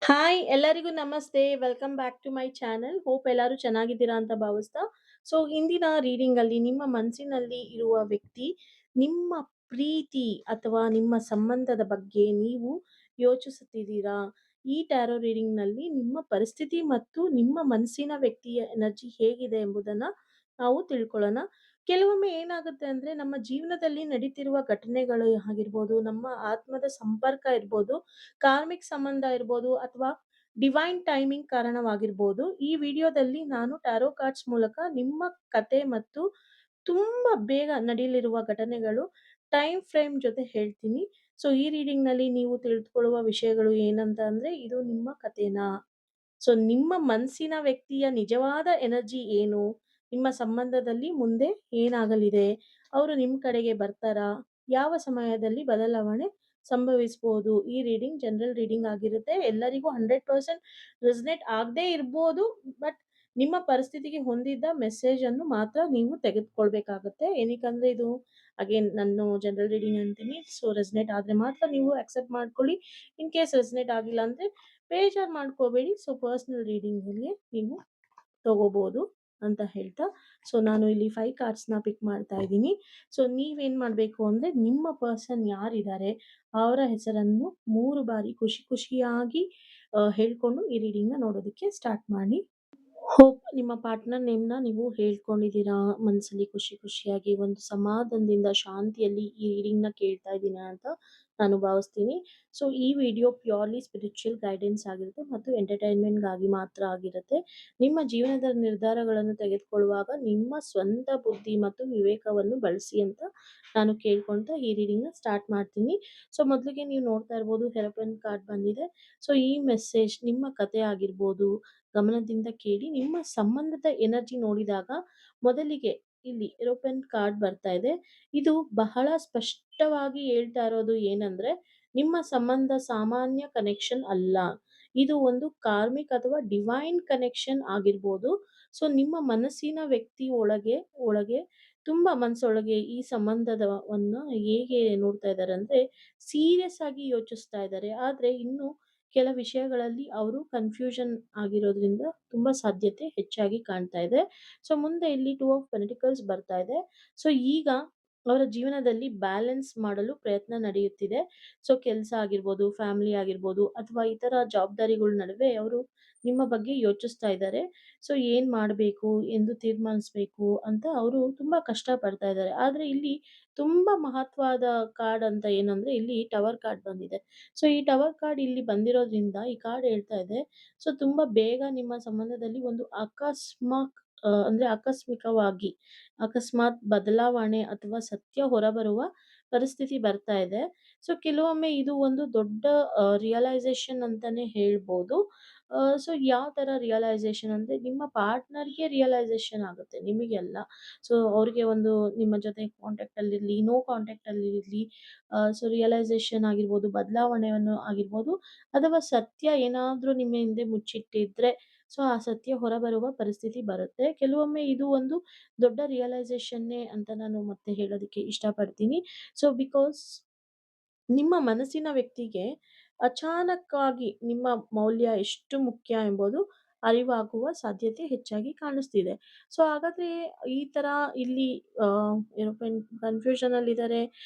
Hi! ಎಲ್ಲರಿಗೂ ನಮಸ್ತೆ. Welcome back to my channel. Hope ಎಲ್ಲರೂ ಚೆನ್ನಾಗಿದ್ದೀರಾ ಅಂತ ಭಾವಿಸ್ತಾ, ಸೊ ಇಂದಿನ ರೀಡಿಂಗಲ್ಲಿ ನಿಮ್ಮ ಮನಸ್ಸಿನಲ್ಲಿ ಇರುವ ವ್ಯಕ್ತಿ ನಿಮ್ಮ ಪ್ರೀತಿ ಅಥವಾ ನಿಮ್ಮ ಸಂಬಂಧದ ಬಗ್ಗೆ ನೀವು ಯೋಚಿಸುತ್ತಿದ್ದೀರಾ? ಈ ಟ್ಯಾರೋ ರೀಡಿಂಗ್‌ನಲ್ಲಿ ನಿಮ್ಮ ಪರಿಸ್ಥಿತಿ ಮತ್ತು ನಿಮ್ಮ ಮನಸ್ಸಿನ ವ್ಯಕ್ತಿಯ ಎನರ್ಜಿ ಹೇಗಿದೆ ಎಂಬುದನ್ನ ನಾವು ತಿಳ್ಕೊಳ್ಳೋಣ. ಕೆಲವೊಮ್ಮೆ ಏನಾಗುತ್ತೆ ಅಂದ್ರೆ, ನಮ್ಮ ಜೀವನದಲ್ಲಿ ನಡೀತಿರುವ ಘಟನೆಗಳು ಆಗಿರ್ಬೋದು, ನಮ್ಮ ಆತ್ಮದ ಸಂಪರ್ಕ ಇರ್ಬೋದು, ಕಾರ್ಮಿಕ್ ಸಂಬಂಧ ಇರ್ಬೋದು ಅಥವಾ ಡಿವೈನ್ ಟೈಮಿಂಗ್ ಕಾರಣವಾಗಿರ್ಬೋದು. ಈ ವಿಡಿಯೋದಲ್ಲಿ ನಾನು ಟ್ಯಾರೋ ಕಾರ್ಡ್ಸ್ ಮೂಲಕ ನಿಮ್ಮ ಕತೆ ಮತ್ತು ತುಂಬಾ ಬೇಗ ನಡೆಯಲಿರುವ ಘಟನೆಗಳು ಟೈಮ್ ಫ್ರೇಮ್ ಜೊತೆ ಹೇಳ್ತೀನಿ. ಸೊ ಈ ರೀಡಿಂಗ್‌ನಲ್ಲಿ ನೀವು ತಿಳಿದುಕೊಳ್ಳುವ ವಿಷಯಗಳು ಏನಂತ ಅಂದ್ರೆ, ಇದು ನಿಮ್ಮ ಕಥೆನಾ? ಸೊ ನಿಮ್ಮ ಮನಸ್ಸಿನ ವ್ಯಕ್ತಿಯ ನಿಜವಾದ ಎನರ್ಜಿ ಏನು? ನಿಮ್ಮ ಸಂಬಂಧದಲ್ಲಿ ಮುಂದೆ ಏನಾಗಲಿದೆ? ಅವರು ನಿಮ್ಮ ಕಡೆಗೆ ಬರ್ತಾರಾ? ಯಾವ ಸಮಯದಲ್ಲಿ ಬದಲಾವಣೆ ಸಂಭವಿಸಬಹುದು? ಈ ರೀಡಿಂಗ್ ಜನರಲ್ ರೀಡಿಂಗ್ ಆಗಿರುತ್ತೆ. ಎಲ್ಲರಿಗೂ 100% ರೆಸನೇಟ್ ಆಗದೇ ಇರ್ಬೋದು. ಬಟ್ ನಿಮ್ಮ ಪರಿಸ್ಥಿತಿಗೆ ಹೊಂದಿದ್ದ ಮೆಸೇಜ್ ಅನ್ನು ಮಾತ್ರ ನೀವು ತೆಗೆದುಕೊಳ್ಬೇಕಾಗುತ್ತೆ. ಏನಕ್ಕಂದ್ರೆ ಇದು ಅಗೇನ್ ನಾನು ಜನರಲ್ ರೀಡಿಂಗ್ ಅಂತೀನಿ. ಸೊ ರೆಸನೇಟ್ ಆದ್ರೆ ಮಾತ್ರ ನೀವು ಅಕ್ಸೆಪ್ಟ್ ಮಾಡ್ಕೊಳ್ಳಿ. ಇನ್ ಕೇಸ್ ರೆಸನೇಟ್ ಆಗಿಲ್ಲ ಅಂದ್ರೆ ಬೇಜಾರು ಮಾಡ್ಕೋಬೇಡಿ. ಸೊ ಪರ್ಸನಲ್ ರೀಡಿಂಗಲ್ಲಿ ನೀವು ತಗೋಬಹುದು ಅಂತ ಹೇಳ್ತಾ, ಸೊ ನಾನು ಇಲ್ಲಿ 5 ಕಾರ್ಡ್ಸ್‌ನ ಪಿಕ್ ಮಾಡ್ತಾ ಇದ್ದೀನಿ. ಸೊ ನೀವೇನ್ ಮಾಡ್ಬೇಕು ಅಂದ್ರೆ, ನಿಮ್ಮ ಪರ್ಸನ್ ಯಾರಿದ್ದಾರೆ ಅವರ ಹೆಸರನ್ನು 3 ಬಾರಿ ಖುಷಿ ಖುಷಿಯಾಗಿ ಹೇಳ್ಕೊಂಡು ಈ ರೀಡಿಂಗ್‌ನ ನೋಡೋದಕ್ಕೆ ಸ್ಟಾರ್ಟ್ ಮಾಡಿ. ಹೋಪ್ ನಿಮ್ಮ ಪಾರ್ಟ್ನರ್ ನೇಮ್‌ನ ನೀವು ಹೇಳ್ಕೊಂಡಿದ್ದೀರಾ. ಮನಸ್ಸಲ್ಲಿ ಖುಷಿ ಖುಷಿಯಾಗಿ ಒಂದು ಸಮಾಧಾನದಿಂದ ಶಾಂತಿಯಲ್ಲಿ ಈ ರೀಡಿಂಗ್‌ನ ಕೇಳ್ತಾ ಇದ್ದೀರಾ ಅಂತ ನಾನು ಭಾವಿಸ್ತೀನಿ. ಸೊ ಈ ವಿಡಿಯೋ ಪ್ಯೂರ್‌ಲಿ ಸ್ಪಿರಿಚುವಲ್ ಗೈಡೆನ್ಸ್ ಆಗಿರುತ್ತೆ ಮತ್ತು ಎಂಟರ್‌ಟೈನ್‌ಮೆಂಟ್‌ಗಾಗಿ ಮಾತ್ರ ಆಗಿರುತ್ತೆ. ನಿಮ್ಮ ಜೀವನದ ನಿರ್ಧಾರಗಳನ್ನು ತೆಗೆದುಕೊಳ್ಳುವಾಗ ನಿಮ್ಮ ಸ್ವಂತ ಬುದ್ಧಿ ಮತ್ತು ವಿವೇಕವನ್ನು ಬಳಸಿ ಅಂತ ನಾನು ಕೇಳ್ಕೊಳ್ತಾ ಈ ರೀಡಿಂಗ್‌ನ ಸ್ಟಾರ್ಟ್ ಮಾಡ್ತೀನಿ. ಸೊ ಮೊದಲಿಗೆ ನೀವು ನೋಡ್ತಾ ಇರ್ಬೋದು, ಹೆರೋಪನ್ ಕಾರ್ಡ್ ಬಂದಿದೆ. ಸೊ ಈ ಮೆಸೇಜ್ ನಿಮ್ಮ ಕಥೆ ಆಗಿರ್ಬೋದು, ಗಮನದಿಂದ ಕೇಳಿ. ನಿಮ್ಮ ಸಂಬಂಧದ ಎನರ್ಜಿ ನೋಡಿದಾಗ ಮೊದಲಿಗೆ ಇಲ್ಲಿ ಏರೋಪ್ಲೇನ್ ಕಾರ್ಡ್ ಬರ್ತಾ ಇದೆ. ಇದು ಬಹಳ ಸ್ಪಷ್ಟವಾಗಿ ಹೇಳ್ತಾ ಇರೋದು ಏನಂದ್ರೆ, ನಿಮ್ಮ ಸಂಬಂಧ ಸಾಮಾನ್ಯ ಕನೆಕ್ಷನ್ ಅಲ್ಲ. ಇದು ಒಂದು ಕಾರ್ಮಿಕ್ ಅಥವಾ ಡಿವೈನ್ ಕನೆಕ್ಷನ್ ಆಗಿರ್ಬೋದು. ಸೊ ನಿಮ್ಮ ಮನಸ್ಸಿನ ವ್ಯಕ್ತಿ ಒಳಗೆ ಒಳಗೆ ತುಂಬಾ ಮನಸ್ಸೊಳಗೆ ಈ ಸಂಬಂಧದವನ್ನ ಹೇಗೆ ನೋಡ್ತಾ ಇದ್ದಾರೆ ಅಂದ್ರೆ, ಸೀರಿಯಸ್ ಆಗಿ ಯೋಚಿಸ್ತಾ ಇದ್ದಾರೆ. ಆದ್ರೆ ಇನ್ನು ಕೆಲ ವಿಷಯಗಳಲ್ಲಿ ಅವರು ಕನ್ಫ್ಯೂಷನ್ ಆಗಿರೋದ್ರಿಂದ ತುಂಬಾ ಸಾಧ್ಯತೆ ಹೆಚ್ಚಾಗಿ ಕಾಣ್ತಾ ಇದೆ. ಸೊ ಮುಂದೆ ಇಲ್ಲಿ 2 ಆಫ್ ಪೆಂಟಿಕಲ್ಸ್ ಬರ್ತಾ ಇದೆ. ಸೊ ಈಗ ಅವರ ಜೀವನದಲ್ಲಿ ಬ್ಯಾಲೆನ್ಸ್ ಮಾಡಲು ಪ್ರಯತ್ನ ನಡೆಯುತ್ತಿದೆ. ಸೊ ಕೆಲಸ ಆಗಿರ್ಬೋದು, ಫ್ಯಾಮಿಲಿ ಆಗಿರ್ಬೋದು ಅಥವಾ ಇತರ ಜವಾಬ್ದಾರಿಗಳ ನಡುವೆ ಅವರು ನಿಮ್ಮ ಬಗ್ಗೆ ಯೋಚಿಸ್ತಾ ಇದ್ದಾರೆ. ಸೊ ಏನ್ ಮಾಡಬೇಕು ಎಂದು ತೀರ್ಮಾನಿಸಬೇಕು ಅಂತ ಅವರು ತುಂಬಾ ಕಷ್ಟ ಪಡ್ತಾ ಇದ್ದಾರೆ. ಆದ್ರೆ ಇಲ್ಲಿ ತುಂಬಾ ಮಹತ್ವದ ಕಾರ್ಡ್ ಅಂತ ಏನಂದ್ರೆ, ಇಲ್ಲಿ ಟವರ್ ಕಾರ್ಡ್ ಬಂದಿದೆ. ಸೊ ಈ ಟವರ್ ಕಾರ್ಡ್ ಇಲ್ಲಿ ಬಂದಿರೋದ್ರಿಂದ ಈ ಕಾರ್ಡ್ ಹೇಳ್ತಾ ಇದೆ, ಸೊ ತುಂಬಾ ಬೇಗ ನಿಮ್ಮ ಸಂಬಂಧದಲ್ಲಿ ಒಂದು ಅಂದ್ರೆ ಆಕಸ್ಮಿಕವಾಗಿ ಅಕಸ್ಮಾತ್ ಬದಲಾವಣೆ ಅಥವಾ ಸತ್ಯ ಹೊರಬರುವ ಪರಿಸ್ಥಿತಿ ಬರ್ತಾ ಇದೆ. ಸೊ ಕೆಲವೊಮ್ಮೆ ಇದು ಒಂದು ದೊಡ್ಡ ರಿಯಲೈಸೇಷನ್ ಅಂತಾನೆ ಹೇಳ್ಬೋದು. ಸೊ ಯಾವ ತರ ರಿಯಲೈಸೇಷನ್ ಅಂದ್ರೆ, ನಿಮ್ಮ ಪಾರ್ಟ್ನರ್ಗೆ ರಿಯಲೈಸೇಷನ್ ಆಗುತ್ತೆ, ನಿಮಗೆ ಅಲ್ಲ. ಸೊ ಅವ್ರಿಗೆ ಒಂದು ನಿಮ್ಮ ಜೊತೆ ಕಾಂಟ್ಯಾಕ್ಟ್ ಅಲ್ಲಿ ಇರ್ಲಿ, ನೋ ಕಾಂಟ್ಯಾಕ್ಟ್ ಅಲ್ಲಿ ಇರ್ಲಿ, ಸೊ ರಿಯಲೈಸೇಷನ್ ಆಗಿರ್ಬೋದು, ಬದಲಾವಣೆಯನ್ನು ಆಗಿರ್ಬೋದು, ಅಥವಾ ಸತ್ಯ ಏನಾದ್ರೂ ನಿಮ್ಮ ಹಿಂದೆ ಮುಚ್ಚಿಟ್ಟಿದ್ರೆ ಸೊ ಆ ಸತ್ಯ ಹೊರಬರುವ ಪರಿಸ್ಥಿತಿ ಬರುತ್ತೆ. ಕೆಲವೊಮ್ಮೆ ಇದು ಒಂದು ದೊಡ್ಡ ರಿಯಲೈಸೇಷನ್ನೇ ಅಂತ ನಾನು ಮತ್ತೆ ಹೇಳೋದಕ್ಕೆ ಇಷ್ಟಪಡ್ತೀನಿ. ಸೊ ಬಿಕಾಸ್ ನಿಮ್ಮ ಮನಸ್ಸಿನ ವ್ಯಕ್ತಿಗೆ ಅಚಾನಕ್ಕಾಗಿ ನಿಮ್ಮ ಮೌಲ್ಯ ಎಷ್ಟು ಮುಖ್ಯ ಎಂಬುದು ಅರಿವಾಗುವ ಸಾಧ್ಯತೆ ಹೆಚ್ಚಾಗಿ ಕಾಣಿಸ್ತಿದೆ. ಸೊ ಹಾಗಾದ್ರೆ ಈ ತರ ಇಲ್ಲಿ ಏನೋ ಕನ್ಫ್ಯೂಷನ್ ಅಲ್ಲಿ ಇದ್ದಾರೆ.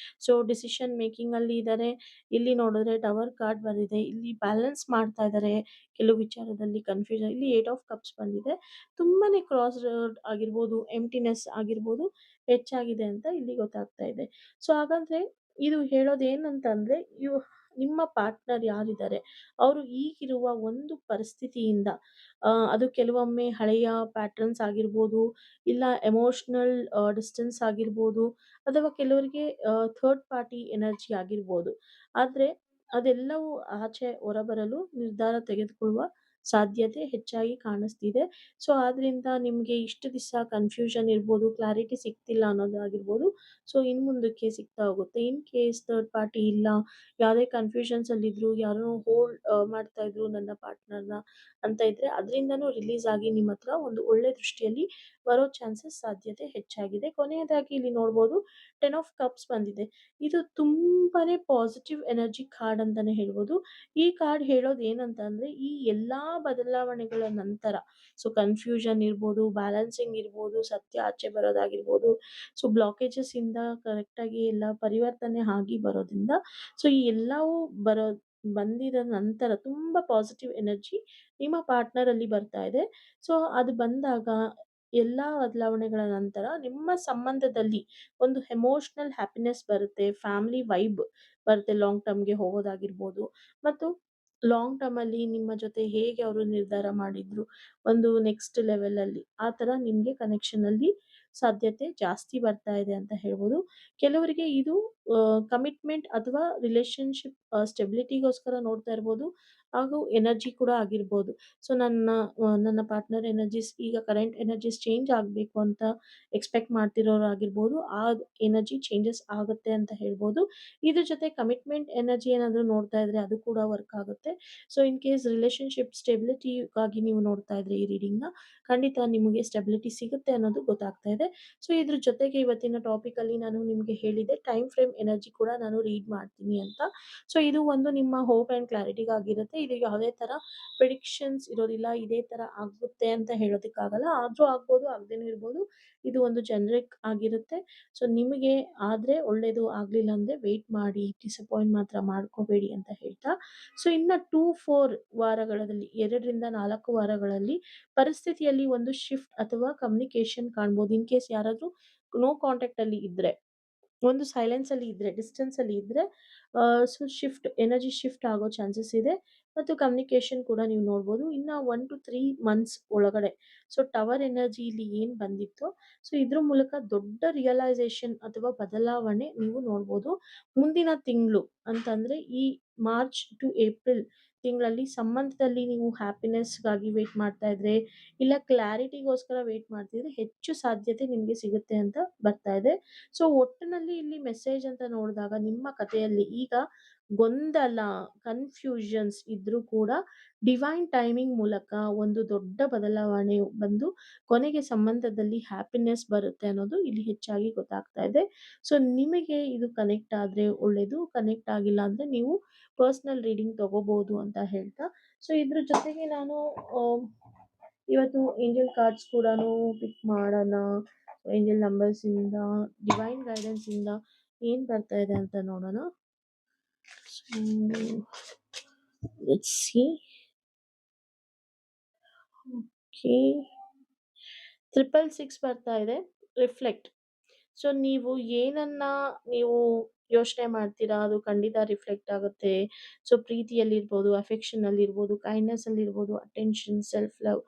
ಸೊ ಡಿಸಿಷನ್ ಮೇಕಿಂಗ್ ಅಲ್ಲಿ ಇದ್ದಾರೆ. ಇಲ್ಲಿ ನೋಡಿದ್ರೆ ಟವರ್ ಕಾರ್ಡ್ ಬಂದಿದೆ. ಇಲ್ಲಿ ಬ್ಯಾಲೆನ್ಸ್ ಮಾಡ್ತಾ ಇದ್ದಾರೆ. ಕೆಲವು ವಿಚಾರದಲ್ಲಿ ಕನ್ಫ್ಯೂಷನ್. ಇಲ್ಲಿ 8 ಆಫ್ ಕಪ್ಸ್ ಬಂದಿದೆ. ತುಂಬಾನೇ ಕ್ರಾಸ್ ರೋಡ್ ಆಗಿರ್ಬೋದು, ಎಂಪ್ಟಿನೆಸ್ ಆಗಿರ್ಬೋದು ಹೆಚ್ಚಾಗಿದೆ ಅಂತ ಇಲ್ಲಿ ಗೊತ್ತಾಗ್ತಾ ಇದೆ. ಸೊ ಹಾಗಾದ್ರೆ ಇದು ಹೇಳೋದೇನಂತಂದ್ರೆ, ನಿಮ್ಮ ಪಾರ್ಟ್ನರ್ ಯಾರಿದ್ದಾರೆ, ಅವರು ಈಗಿರುವ ಒಂದು ಪರಿಸ್ಥಿತಿಯಿಂದ ಅದು ಕೆಲವೊಮ್ಮೆ ಹಳೆಯ ಪ್ಯಾಟರ್ನ್ಸ್ ಆಗಿರ್ಬೋದು, ಇಲ್ಲ ಎಮೋಷನಲ್ ಡಿಸ್ಟೆನ್ಸ್ ಆಗಿರ್ಬೋದು, ಅಥವಾ ಕೆಲವರಿಗೆ ಥರ್ಡ್ ಪಾರ್ಟಿ ಎನರ್ಜಿ ಆಗಿರ್ಬೋದು. ಆದ್ರೆ ಅದೆಲ್ಲವೂ ಆಚೆ ಹೊರಬರಲು ನಿರ್ಧಾರ ತೆಗೆದುಕೊಳ್ಳುವ ಸಾಧ್ಯತೆ ಹೆಚ್ಚಾಗಿ ಕಾಣಿಸ್ತಿದೆ. ಸೊ ಆದ್ರಿಂದ ನಿಮ್ಗೆ ಇಷ್ಟು ದಿವ್ಸ ಕನ್ಫ್ಯೂಷನ್ ಇರ್ಬೋದು, ಕ್ಲಾರಿಟಿ ಸಿಗ್ತಿಲ್ಲ ಅನ್ನೋದಾಗಿರ್ಬೋದು. ಸೊ ಮುಂದಕ್ಕೆ ಸಿಗ್ತಾ ಹೋಗುತ್ತೆ. ಇನ್ ಕೇಸ್ ಥರ್ಡ್ ಪಾರ್ಟಿ ಇಲ್ಲ, ಯಾವುದೇ ಕನ್ಫ್ಯೂಷನ್ಸ್ ಅಲ್ಲಿದ್ರು, ಯಾರೋ ಹೋಲ್ಡ್ ಮಾಡ್ತಾ ಇದ್ರು ನನ್ನ ಪಾರ್ಟ್ನರ್‌ನ ಅಂತ ಇದ್ರೆ, ಅದರಿಂದನೂ ರಿಲೀಸ್ ಆಗಿ ನಿಮ್ಮ ಹತ್ರ ಒಂದು ಒಳ್ಳೆ ದೃಷ್ಟಿಯಲ್ಲಿ ಬರೋ ಚಾನ್ಸಸ್ ಸಾಧ್ಯತೆ ಹೆಚ್ಚಾಗಿದೆ. ಕೊನೆಯದಾಗಿ ಇಲ್ಲಿ ನೋಡ್ಬೋದು, 10 ಆಫ್ ಕಪ್ಸ್ ಬಂದಿದೆ. ಇದು ತುಂಬಾನೇ ಪಾಸಿಟಿವ್ ಎನರ್ಜಿ ಕಾರ್ಡ್ ಅಂತಾನೆ ಹೇಳ್ಬೋದು. ಈ ಕಾರ್ಡ್ ಹೇಳೋದು ಏನಂತ ಅಂದ್ರೆ, ಈ ಎಲ್ಲಾ ಬದಲಾವಣೆಗಳ ನಂತರ ಕನ್‌ಫ್ಯೂಷನ್ ಇರ್ಬೋದು, ಬ್ಯಾಲೆನ್ಸಿಂಗ್ ಇರ್ಬೋದು, ಸತ್ಯ ಆಚೆ ಬರೋದಾಗಿರ್ಬೋದು, ಬ್ಲಾಕೇಜಸ್ ಇಂದ ಕರೆಕ್ಟಾಗಿ ಎಲ್ಲ ಪರಿವರ್ತನೆ ಆಗಿ ಬರೋದ್ರಿಂದ, ಈ ಎಲ್ಲವೂ ಬರೋ ಬಂದಿದ ನಂತರ ತುಂಬಾ ಪಾಸಿಟಿವ್ ಎನರ್ಜಿ ನಿಮ್ಮ ಪಾರ್ಟ್ನರ್ ಅಲ್ಲಿ ಬರ್ತಾ ಇದೆ. ಅದು ಬಂದಾಗ ಎಲ್ಲಾ ಬದಲಾವಣೆಗಳ ನಂತರ ನಿಮ್ಮ ಸಂಬಂಧದಲ್ಲಿ ಒಂದು ಎಮೋಷನಲ್ ಹ್ಯಾಪಿನೆಸ್ ಬರುತ್ತೆ. ಫ್ಯಾಮಿಲಿ ವೈಬ್ ಬರುತ್ತೆ. ಲಾಂಗ್ ಟರ್ಮ್‌ಗೆ ಹೋಗೋದಾಗಿರ್ಬೋದು ಮತ್ತು ಲಾಂಗ್ ಟರ್ಮಲ್ಲಿ ನಿಮ್ಮ ಜೊತೆ ಹೇಗೆ ಅವರು ನಿರ್ಧಾರ ಮಾಡಿದ್ರು, ಒಂದು ನೆಕ್ಸ್ಟ್ ಲೆವೆಲಲ್ಲಿ ಆ ಥರ ನಿಮಗೆ ಕನೆಕ್ಷನಲ್ಲಿ ಸಾಧ್ಯತೆ ಜಾಸ್ತಿ ಬರ್ತಾ ಇದೆ ಅಂತ ಹೇಳ್ಬೋದು. ಕೆಲವರಿಗೆ ಇದು ಕಮಿಟ್ಮೆಂಟ್ ಅಥವಾ ರಿಲೇಶನ್‌ಶಿಪ್ ಸ್ಟೆಬಿಲಿಟಿಗೋಸ್ಕರ ನೋಡ್ತಾ ಇರ್ಬೋದು. ಹಾಗೂ ಎನರ್ಜಿ ಕೂಡ ಆಗಿರ್ಬೋದು. ನನ್ನ ಪಾರ್ಟ್ನರ್ ಎನರ್ಜೀಸ್ ಈಗ ಕರೆಂಟ್ ಎನರ್ಜೀಸ್ ಚೇಂಜ್ ಆಗಬೇಕು ಅಂತ ಎಕ್ಸ್‌ಪೆಕ್ಟ್ ಮಾಡ್ತಿರೋರಾಗಿರ್ಬೋದು. ಆ ಎನರ್ಜಿ ಚೇಂಜಸ್ ಆಗುತ್ತೆ ಅಂತ ಹೇಳ್ಬೋದು. ಇದ್ರ ಜೊತೆ ಕಮಿಟ್ಮೆಂಟ್ ಎನರ್ಜಿ ಏನಾದ್ರು ನೋಡ್ತಾ ಇದ್ರೆ ಅದು ಕೂಡ ವರ್ಕ್ ಆಗುತ್ತೆ. ಇನ್ ಕೇಸ್ ರಿಲೇಶನ್‌ಶಿಪ್ ಸ್ಟೆಬಿಲಿಟಿಗಾಗಿ ನೀವು ನೋಡ್ತಾ ಇದ್ರೆ ಈ ರೀಡಿಂಗ್‌ನ, ಖಂಡಿತ ನಿಮಗೆ ಸ್ಟೆಬಿಲಿಟಿ ಸಿಗುತ್ತೆ ಅನ್ನೋದು ಗೊತ್ತಾಗ್ತಾ ಇದೆ. ಇದ್ರ ಜೊತೆಗೆ ಇವತ್ತಿನ ಟಾಪಿಕಲ್ಲಿ ನಾನು ನಿಮ್ಗೆ ಹೇಳಿದೆ ಟೈಮ್ ಫ್ರೇಮ್ ಎನರ್ಜಿ ಕೂಡ ನಾನು ರೀಡ್ ಮಾಡ್ತೀನಿ ಅಂತ. ಇದು ಒಂದು ನಿಮ್ಮ ಹೋಪ್ ಆ್ಯಂಡ್ ಕ್ಲಾರಿಟಿಗಾಗಿರುತ್ತೆ. ಇದು ಯಾವುದೇ ಥರ ಪ್ರಿಡಿಕ್ಷನ್ಸ್ ಇರೋದಿಲ್ಲ. ಇದೇ ಥರ ಆಗುತ್ತೆ ಅಂತ ಹೇಳೋದಕ್ಕಾಗಲ್ಲ. ಆದ್ರೂ ಆಗ್ಬೋದು, ಆಗದೇನೂ ಇರ್ಬೋದು. ಇದು ಒಂದು ಜನರಿಕ್ ಆಗಿರುತ್ತೆ. ನಿಮಗೆ ಆದ್ರೆ ಒಳ್ಳೇದು, ಆಗ್ಲಿಲ್ಲ ಅಂದ್ರೆ ವೇಟ್ ಮಾಡಿ, ಡಿಸಪಾಯಿಂಟ್ ಮಾತ್ರ ಮಾಡ್ಕೋಬೇಡಿ ಅಂತ ಹೇಳ್ತಾ, ಇನ್ನ 2-4 ವಾರಗಳಲ್ಲಿ 2ರಿಂದ 4 ವಾರಗಳಲ್ಲಿ ಪರಿಸ್ಥಿತಿಯಲ್ಲಿ ಒಂದು ಶಿಫ್ಟ್ ಅಥವಾ ಕಮ್ಯುನಿಕೇಷನ್ ಕಾಣ್ಬೋದು. ಇನ್ ಕೇಸ್ ಯಾರಾದ್ರೂ ನೋ ಕಾಂಟಾಕ್ಟ್ ಅಲ್ಲಿ ಇದ್ರೆ, ಒಂದು ಸೈಲೆನ್ಸ್ ಅಲ್ಲಿ ಇದ್ರೆ, ಡಿಸ್ಟೆನ್ಸ್ ಅಲ್ಲಿ ಇದ್ರೆ ಎನರ್ಜಿ ಶಿಫ್ಟ್ ಆಗೋ ಚಾನ್ಸಸ್ ಇದೆ. ಮತ್ತು ಕಮ್ಯುನಿಕೇಷನ್ ಕೂಡ ನೀವು ನೋಡ್ಬೋದು. ಇನ್ನ 1-3 ಮಂತ್ಸ್ ಒಳಗಡೆ ಟವರ್ ಎನರ್ಜಿ ಇಲ್ಲಿ ಏನ್ ಬಂದಿತ್ತೋ, ಇದ್ರ ಮೂಲಕ ದೊಡ್ಡ ರಿಯಲೈಸೇಷನ್ ಅಥವಾ ಬದಲಾವಣೆ ನೀವು ನೋಡ್ಬೋದು. ಮುಂದಿನ ತಿಂಗಳು ಅಂತಂದ್ರೆ ಈ ಮಾರ್ಚ್ ಟು ಏಪ್ರಿಲ್ ತಿಂಗಳಲ್ಲಿ ಸಂಬಂಧದಲ್ಲಿ ನೀವು ಹ್ಯಾಪಿನೆಸ್‌ಗಾಗಿ ವೇಟ್ ಮಾಡ್ತಾ ಇದ್ರೆ, ಇಲ್ಲ ಕ್ಲಾರಿಟಿಗೋಸ್ಕರ ವೇಟ್ ಮಾಡ್ತಿದ್ರೆ, ಹೆಚ್ಚು ಸಾಧ್ಯತೆ ನಿಮ್ಗೆ ಸಿಗುತ್ತೆ ಅಂತ ಬರ್ತಾ ಇದೆ. ಒಟ್ಟಿನಲ್ಲಿ ಇಲ್ಲಿ ಮೆಸೇಜ್ ಅಂತ ನೋಡಿದಾಗ ನಿಮ್ಮ ಕಥೆಯಲ್ಲಿ ಈಗ ಗೊಂದಲ, ಕನ್‌ಫ್ಯೂಷನ್ಸ್ ಇದ್ರೂ ಕೂಡ ಡಿವೈನ್ ಟೈಮಿಂಗ್ ಮೂಲಕ ಒಂದು ದೊಡ್ಡ ಬದಲಾವಣೆ ಬಂದು ಕೊನೆಗೆ ಸಂಬಂಧದಲ್ಲಿ ಹ್ಯಾಪಿನೆಸ್ ಬರುತ್ತೆ ಅನ್ನೋದು ಇಲ್ಲಿ ಹೆಚ್ಚಾಗಿ ಗೊತ್ತಾಗ್ತಾ ಇದೆ. ನಿಮಗೆ ಇದು ಕನೆಕ್ಟ್ ಆದ್ರೆ ಒಳ್ಳೇದು. ಕನೆಕ್ಟ್ ಆಗಿಲ್ಲ ಅಂದ್ರೆ ನೀವು ಪರ್ಸನಲ್ ರೀಡಿಂಗ್ ತಗೋಬಹುದು ಅಂತ ಹೇಳ್ತಾ, ಇದ್ರ ಜೊತೆಗೆ ನಾನು ಇವತ್ತು ಏಂಜೆಲ್ ಕಾರ್ಡ್ಸ್ ಕೂಡಾನು ಪಿಕ್ ಮಾಡೋಣ. ಏಂಜೆಲ್ ನಂಬರ್ಸ್ ಇಂದ, ಡಿವೈನ್ ಗೈಡೆನ್ಸ್ ಇಂದ ಏನ್ ಬರ್ತಾ ಇದೆ ಅಂತ ನೋಡೋಣ. Let's see. ಓಕೆ, 666 ಬರ್ತಾ ಇದೆ. ರಿಫ್ಲೆಕ್ಟ್. ನೀವು ಏನನ್ನ ನೀವು ಯೋಚನೆ ಮಾಡ್ತೀರಾ ಅದು ಖಂಡಿತ ರಿಫ್ಲೆಕ್ಟ್ ಆಗುತ್ತೆ. ಪ್ರೀತಿಯಲ್ಲಿರ್ಬೋದು, ಅಫೆಕ್ಷನ್ ಅಲ್ಲಿರ್ಬೋದು, ಕೈಂಡ್ನೆಸ್ ಅಲ್ಲಿರ್ಬೋದು, ಅಟೆನ್ಷನ್, ಸೆಲ್ಫ್ ಲವ್.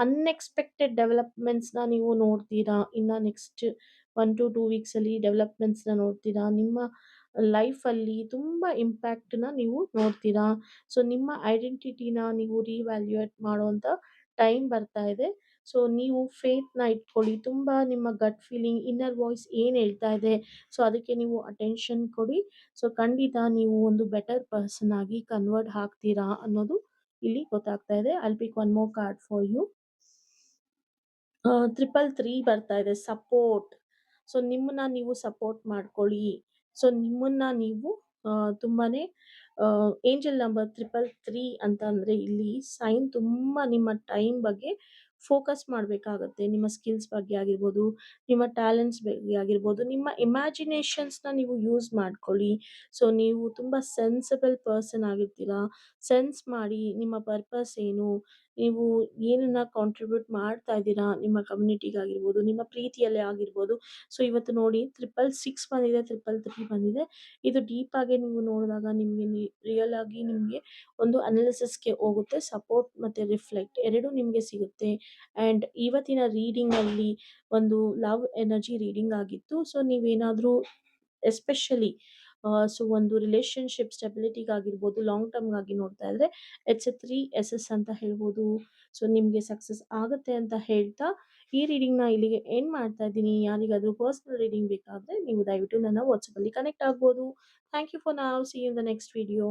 ಅನ್ಎಕ್ಸ್‌ಪೆಕ್ಟೆಡ್ ಡೆವಲಪ್‌ಮೆಂಟ್ಸ್‌ನ ನೀವು ನೋಡ್ತೀರಾ. ಇನ್ನ ನೆಕ್ಸ್ಟ್ 1-2 ವೀಕ್ಸಲ್ಲಿ ಡೆವಲಪ್‌ಮೆಂಟ್ಸ್‌ನ ನೋಡ್ತೀರಾ. ನಿಮ್ಮ ಲೈಫಲ್ಲಿ ತುಂಬ ಇಂಪ್ಯಾಕ್ಟ್‌ನ ನೀವು ನೋಡ್ತೀರಾ. ನಿಮ್ಮ ಐಡೆಂಟಿಟಿನ ನೀವು ರಿವ್ಯಾಲ್ಯೂಯೇಟ್ ಮಾಡುವಂಥ ಟೈಮ್ ಬರ್ತಾ ಇದೆ. ನೀವು ಫೇತ್‌ನ ಇಟ್ಕೊಳ್ಳಿ. ತುಂಬ ನಿಮ್ಮ ಗಟ್ ಫೀಲಿಂಗ್, ಇನ್ನರ್ ವಾಯ್ಸ್ ಏನು ಹೇಳ್ತಾ ಇದೆ, ಅದಕ್ಕೆ ನೀವು ಅಟೆನ್ಷನ್ ಕೊಡಿ. ಖಂಡಿತ ನೀವು ಒಂದು ಬೆಟರ್ ಪರ್ಸನ್ ಆಗಿ ಕನ್ವರ್ಟ್ ಆಗ್ತೀರಾ ಅನ್ನೋದು ಇಲ್ಲಿ ಗೊತ್ತಾಗ್ತಾ ಇದೆ. I will pick one more card for you. 333 ಬರ್ತಾ ಇದೆ. ಸಪೋರ್ಟ್. ನಿಮ್ಮನ್ನ ನೀವು ಸಪೋರ್ಟ್ ಮಾಡ್ಕೊಳ್ಳಿ. ನಿಮ್ಮನ್ನ ನೀವು ತುಂಬಾನೇ ಏಂಜಲ್ ನಂಬರ್ 333 ಅಂತ ಅಂದ್ರೆ ಇಲ್ಲಿ ಸೈನ್ ತುಂಬಾ ನಿಮ್ಮ ಟೈಮ್ ಬಗ್ಗೆ ಫೋಕಸ್ ಮಾಡಬೇಕಾಗತ್ತೆ. ನಿಮ್ಮ ಸ್ಕಿಲ್ಸ್ ಬಗ್ಗೆ ಆಗಿರ್ಬೋದು, ನಿಮ್ಮ ಟ್ಯಾಲೆಂಟ್ಸ್ ಬಗ್ಗೆ ಆಗಿರ್ಬೋದು, ನಿಮ್ಮ ಇಮ್ಯಾಜಿನೇಷನ್ಸ್‌ನ ನೀವು ಯೂಸ್ ಮಾಡ್ಕೊಳ್ಳಿ. ನೀವು ತುಂಬಾ ಸೆನ್ಸಿಬಲ್ ಪರ್ಸನ್ ಆಗಿರ್ತೀರಾ. ಸೆನ್ಸ್ ಮಾಡಿ ನಿಮ್ಮ ಪರ್ಪಸ್ ಏನು, ನೀವು ಏನನ್ನ ಕಾಂಟ್ರಿಬ್ಯೂಟ್ ಮಾಡ್ತಾ ಇದ್ದೀರಾ ನಿಮ್ಮ ಕಮ್ಯುನಿಟಿಗಾಗಿರ್ಬೋದು, ನಿಮ್ಮ ಪ್ರೀತಿಯಲ್ಲೇ ಆಗಿರ್ಬೋದು. ಇವತ್ತು ನೋಡಿ 666 ಬಂದಿದೆ, 333 ಬಂದಿದೆ. ಇದು ಡೀಪ್ ಆಗಿ ನೀವು ನೋಡಿದಾಗ ನಿಮಗೆ ರಿಯಲ್ ಆಗಿ ನಿಮಗೆ ಒಂದು ಅನಾಲಿಸಿಸ್‌ಗೆ ಹೋಗುತ್ತೆ. ಸಪೋರ್ಟ್ ಮತ್ತೆ ರಿಫ್ಲೆಕ್ಟ್ 2 ನಿಮಗೆ ಸಿಗುತ್ತೆ. ಆ್ಯಂಡ್ ಇವತ್ತಿನ ರೀಡಿಂಗಲ್ಲಿ ಒಂದು ಲವ್ ಎನರ್ಜಿ ರೀಡಿಂಗ್ ಆಗಿತ್ತು. ನೀವೇನಾದರೂ ಎಸ್ಪೆಷಲಿ ಒಂದು ರಿಲೇಶನ್‌ಶಿಪ್ ಸ್ಟೆಬಿಲಿಟಿಗಾಗಿರ್ಬೋದು, ಲಾಂಗ್ ಟರ್ಮ್‌ಗಾಗಿ ನೋಡ್ತಾ ಇದ್ರೆ HA3 SS ಅಂತ ಹೇಳ್ಬೋದು. ನಿಮಗೆ ಸಕ್ಸಸ್ ಆಗುತ್ತೆ ಅಂತ ಹೇಳ್ತಾ ಈ ರೀಡಿಂಗ್‌ನ ಇಲ್ಲಿಗೆ ಎಂಡ್ ಮಾಡ್ತಾ ಇದ್ದೀನಿ. ಯಾರಿಗಾದ್ರೂ ಪರ್ಸನಲ್ ರೀಡಿಂಗ್ ಬೇಕಾದ್ರೆ ನೀವು ದಯವಿಟ್ಟು ನನ್ನ ವಾಟ್ಸಪ್ಪಲ್ಲಿ ಕನೆಕ್ಟ್ ಆಗ್ಬೋದು. Thank you for now. See you in the next video.